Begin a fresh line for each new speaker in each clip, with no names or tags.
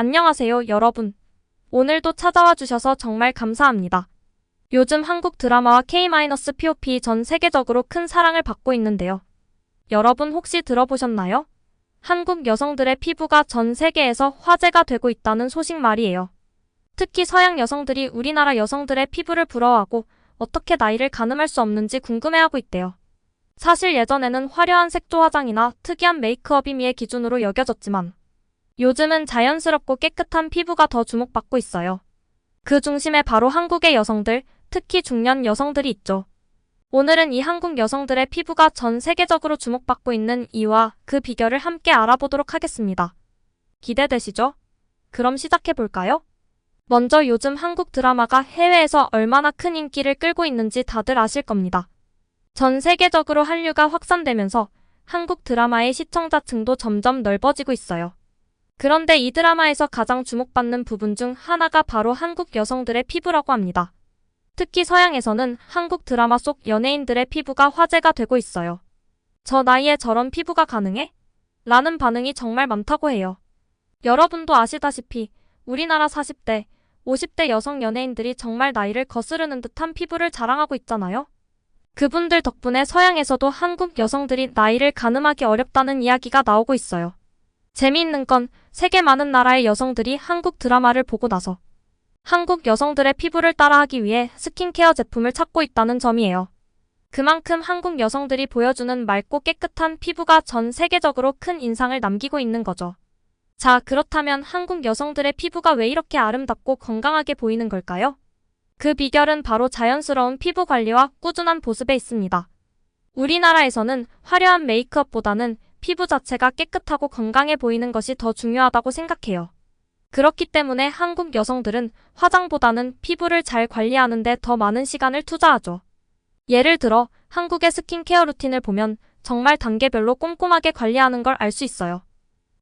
안녕하세요, 여러분. 오늘도 찾아와 주셔서 정말 감사합니다. 요즘 한국 드라마와 K-POP 전 세계적으로 큰 사랑을 받고 있는데요. 여러분 혹시 들어보셨나요? 한국 여성들의 피부가 전 세계에서 화제가 되고 있다는 소식 말이에요. 특히 서양 여성들이 우리나라 여성들의 피부를 부러워하고 어떻게 나이를 가늠할 수 없는지 궁금해하고 있대요. 사실 예전에는 화려한 색조 화장이나 특이한 메이크업이 미의 기준으로 여겨졌지만 요즘은 자연스럽고 깨끗한 피부가 더 주목받고 있어요. 그 중심에 바로 한국의 여성들, 특히 중년 여성들이 있죠. 오늘은 이 한국 여성들의 피부가 전 세계적으로 주목받고 있는 이유와 그 비결을 함께 알아보도록 하겠습니다. 기대되시죠? 그럼 시작해볼까요? 먼저 요즘 한국 드라마가 해외에서 얼마나 큰 인기를 끌고 있는지 다들 아실 겁니다. 전 세계적으로 한류가 확산되면서 한국 드라마의 시청자층도 점점 넓어지고 있어요. 그런데 이 드라마에서 가장 주목받는 부분 중 하나가 바로 한국 여성들의 피부라고 합니다. 특히 서양에서는 한국 드라마 속 연예인들의 피부가 화제가 되고 있어요. 저 나이에 저런 피부가 가능해? 라는 반응이 정말 많다고 해요. 여러분도 아시다시피 우리나라 40대, 50대 여성 연예인들이 정말 나이를 거스르는 듯한 피부를 자랑하고 있잖아요. 그분들 덕분에 서양에서도 한국 여성들이 나이를 가늠하기 어렵다는 이야기가 나오고 있어요. 재미있는 건 세계 많은 나라의 여성들이 한국 드라마를 보고 나서 한국 여성들의 피부를 따라하기 위해 스킨케어 제품을 찾고 있다는 점이에요. 그만큼 한국 여성들이 보여주는 맑고 깨끗한 피부가 전 세계적으로 큰 인상을 남기고 있는 거죠. 자, 그렇다면 한국 여성들의 피부가 왜 이렇게 아름답고 건강하게 보이는 걸까요? 그 비결은 바로 자연스러운 피부 관리와 꾸준한 보습에 있습니다. 우리나라에서는 화려한 메이크업보다는 피부 자체가 깨끗하고 건강해 보이는 것이 더 중요하다고 생각해요. 그렇기 때문에 한국 여성들은 화장보다는 피부를 잘 관리하는 데 더 많은 시간을 투자하죠. 예를 들어 한국의 스킨케어 루틴을 보면 정말 단계별로 꼼꼼하게 관리하는 걸 알 수 있어요.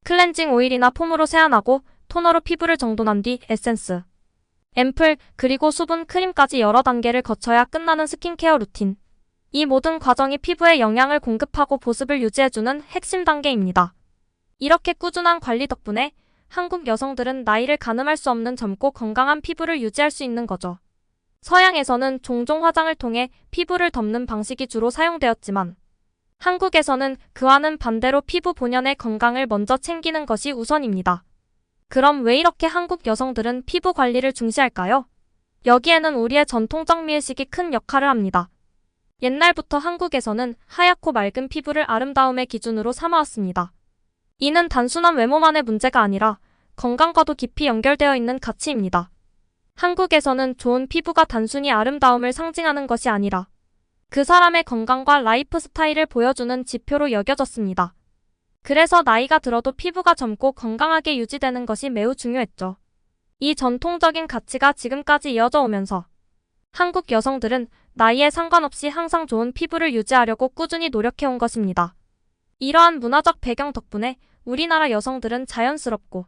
클렌징 오일이나 폼으로 세안하고 토너로 피부를 정돈한 뒤 에센스, 앰플, 그리고 수분 크림까지 여러 단계를 거쳐야 끝나는 스킨케어 루틴. 이 모든 과정이 피부에 영양을 공급하고 보습을 유지해주는 핵심 단계입니다. 이렇게 꾸준한 관리 덕분에 한국 여성들은 나이를 가늠할 수 없는 젊고 건강한 피부를 유지할 수 있는 거죠. 서양에서는 종종 화장을 통해 피부를 덮는 방식이 주로 사용되었지만 한국에서는 그와는 반대로 피부 본연의 건강을 먼저 챙기는 것이 우선입니다. 그럼 왜 이렇게 한국 여성들은 피부 관리를 중시할까요? 여기에는 우리의 전통적 미의식이 큰 역할을 합니다. 옛날부터 한국에서는 하얗고 맑은 피부를 아름다움의 기준으로 삼아왔습니다. 이는 단순한 외모만의 문제가 아니라 건강과도 깊이 연결되어 있는 가치입니다. 한국에서는 좋은 피부가 단순히 아름다움을 상징하는 것이 아니라 그 사람의 건강과 라이프 스타일을 보여주는 지표로 여겨졌습니다. 그래서 나이가 들어도 피부가 젊고 건강하게 유지되는 것이 매우 중요했죠. 이 전통적인 가치가 지금까지 이어져 오면서 한국 여성들은 나이에 상관없이 항상 좋은 피부를 유지하려고 꾸준히 노력해온 것입니다. 이러한 문화적 배경 덕분에 우리나라 여성들은 자연스럽고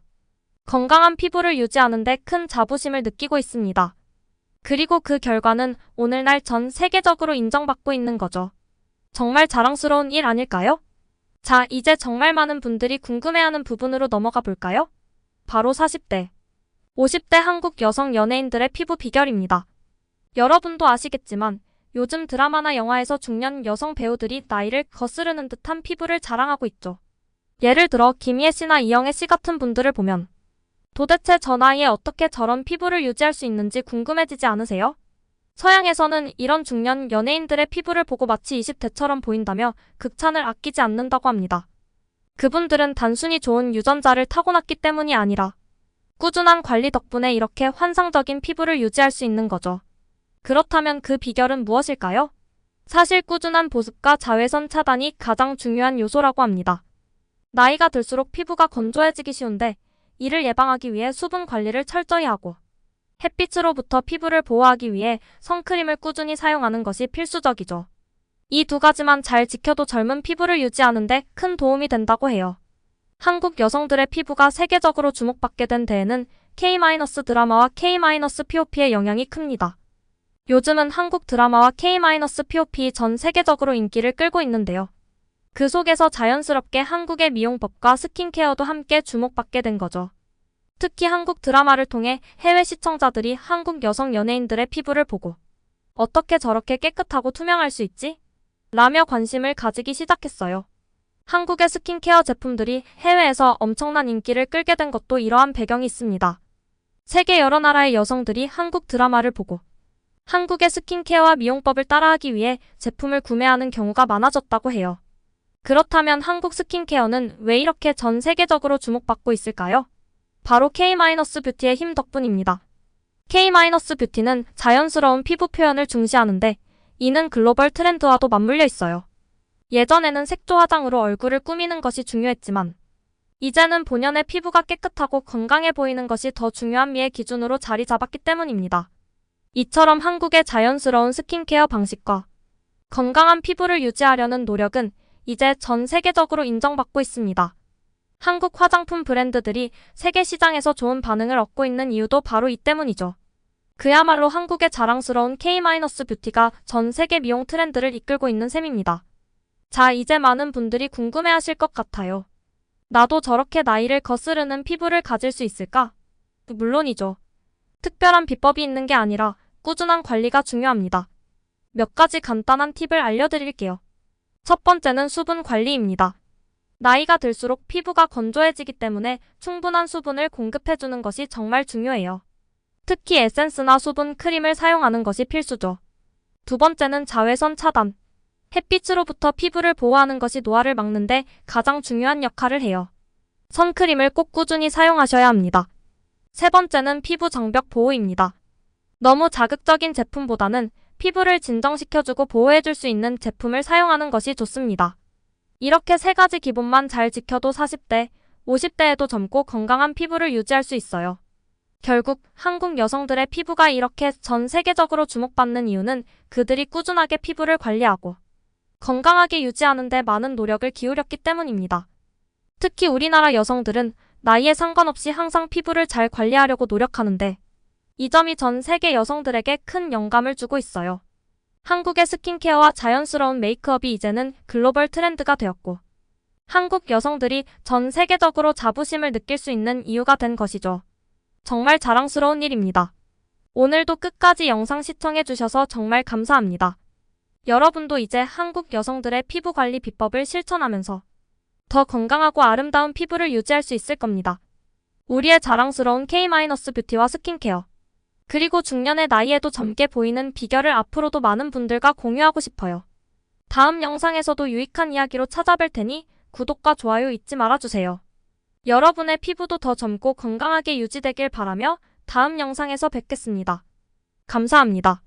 건강한 피부를 유지하는 데 큰 자부심을 느끼고 있습니다. 그리고 그 결과는 오늘날 전 세계적으로 인정받고 있는 거죠. 정말 자랑스러운 일 아닐까요? 자, 이제 정말 많은 분들이 궁금해하는 부분으로 넘어가 볼까요? 바로 40대, 50대 한국 여성 연예인들의 피부 비결입니다. 여러분도 아시겠지만 요즘 드라마나 영화에서 중년 여성 배우들이 나이를 거스르는 듯한 피부를 자랑하고 있죠. 예를 들어 김희애 씨나 이영애 씨 같은 분들을 보면 도대체 저 나이에 어떻게 저런 피부를 유지할 수 있는지 궁금해지지 않으세요? 서양에서는 이런 중년 연예인들의 피부를 보고 마치 20대처럼 보인다며 극찬을 아끼지 않는다고 합니다. 그분들은 단순히 좋은 유전자를 타고났기 때문이 아니라 꾸준한 관리 덕분에 이렇게 환상적인 피부를 유지할 수 있는 거죠. 그렇다면 그 비결은 무엇일까요? 사실 꾸준한 보습과 자외선 차단이 가장 중요한 요소라고 합니다. 나이가 들수록 피부가 건조해지기 쉬운데 이를 예방하기 위해 수분 관리를 철저히 하고 햇빛으로부터 피부를 보호하기 위해 선크림을 꾸준히 사용하는 것이 필수적이죠. 이 두 가지만 잘 지켜도 젊은 피부를 유지하는 데 큰 도움이 된다고 해요. 한국 여성들의 피부가 세계적으로 주목받게 된 데에는 K-드라마와 K-POP의 영향이 큽니다. 요즘은 한국 드라마와 K-POP 전 세계적으로 인기를 끌고 있는데요. 그 속에서 자연스럽게 한국의 미용법과 스킨케어도 함께 주목받게 된 거죠. 특히 한국 드라마를 통해 해외 시청자들이 한국 여성 연예인들의 피부를 보고 어떻게 저렇게 깨끗하고 투명할 수 있지? 라며 관심을 가지기 시작했어요. 한국의 스킨케어 제품들이 해외에서 엄청난 인기를 끌게 된 것도 이러한 배경이 있습니다. 세계 여러 나라의 여성들이 한국 드라마를 보고 한국의 스킨케어와 미용법을 따라하기 위해 제품을 구매하는 경우가 많아졌다고 해요. 그렇다면 한국 스킨케어는 왜 이렇게 전 세계적으로 주목받고 있을까요? 바로 K-뷰티의 힘 덕분입니다. K-뷰티는 자연스러운 피부 표현을 중시하는데 이는 글로벌 트렌드와도 맞물려 있어요. 예전에는 색조 화장으로 얼굴을 꾸미는 것이 중요했지만 이제는 본연의 피부가 깨끗하고 건강해 보이는 것이 더 중요한 미의 기준으로 자리 잡았기 때문입니다. 이처럼 한국의 자연스러운 스킨케어 방식과 건강한 피부를 유지하려는 노력은 이제 전 세계적으로 인정받고 있습니다. 한국 화장품 브랜드들이 세계 시장에서 좋은 반응을 얻고 있는 이유도 바로 이 때문이죠. 그야말로 한국의 자랑스러운 K-뷰티가 전 세계 미용 트렌드를 이끌고 있는 셈입니다. 자, 이제 많은 분들이 궁금해하실 것 같아요. 나도 저렇게 나이를 거스르는 피부를 가질 수 있을까? 물론이죠. 특별한 비법이 있는 게 아니라 꾸준한 관리가 중요합니다. 몇 가지 간단한 팁을 알려드릴게요. 첫 번째는 수분 관리입니다. 나이가 들수록 피부가 건조해지기 때문에 충분한 수분을 공급해주는 것이 정말 중요해요. 특히 에센스나 수분 크림을 사용하는 것이 필수죠. 두 번째는 자외선 차단. 햇빛으로부터 피부를 보호하는 것이 노화를 막는데 가장 중요한 역할을 해요. 선크림을 꼭 꾸준히 사용하셔야 합니다. 세 번째는 피부 장벽 보호입니다. 너무 자극적인 제품보다는 피부를 진정시켜주고 보호해줄 수 있는 제품을 사용하는 것이 좋습니다. 이렇게 세 가지 기본만 잘 지켜도 40대, 50대에도 젊고 건강한 피부를 유지할 수 있어요. 결국 한국 여성들의 피부가 이렇게 전 세계적으로 주목받는 이유는 그들이 꾸준하게 피부를 관리하고 건강하게 유지하는 데 많은 노력을 기울였기 때문입니다. 특히 우리나라 여성들은 나이에 상관없이 항상 피부를 잘 관리하려고 노력하는데 이 점이 전 세계 여성들에게 큰 영감을 주고 있어요. 한국의 스킨케어와 자연스러운 메이크업이 이제는 글로벌 트렌드가 되었고 한국 여성들이 전 세계적으로 자부심을 느낄 수 있는 이유가 된 것이죠. 정말 자랑스러운 일입니다. 오늘도 끝까지 영상 시청해주셔서 정말 감사합니다. 여러분도 이제 한국 여성들의 피부 관리 비법을 실천하면서 더 건강하고 아름다운 피부를 유지할 수 있을 겁니다. 우리의 자랑스러운 K-뷰티와 스킨케어 그리고 중년의 나이에도 젊게 보이는 비결을 앞으로도 많은 분들과 공유하고 싶어요. 다음 영상에서도 유익한 이야기로 찾아뵐 테니 구독과 좋아요 잊지 말아주세요. 여러분의 피부도 더 젊고 건강하게 유지되길 바라며 다음 영상에서 뵙겠습니다. 감사합니다.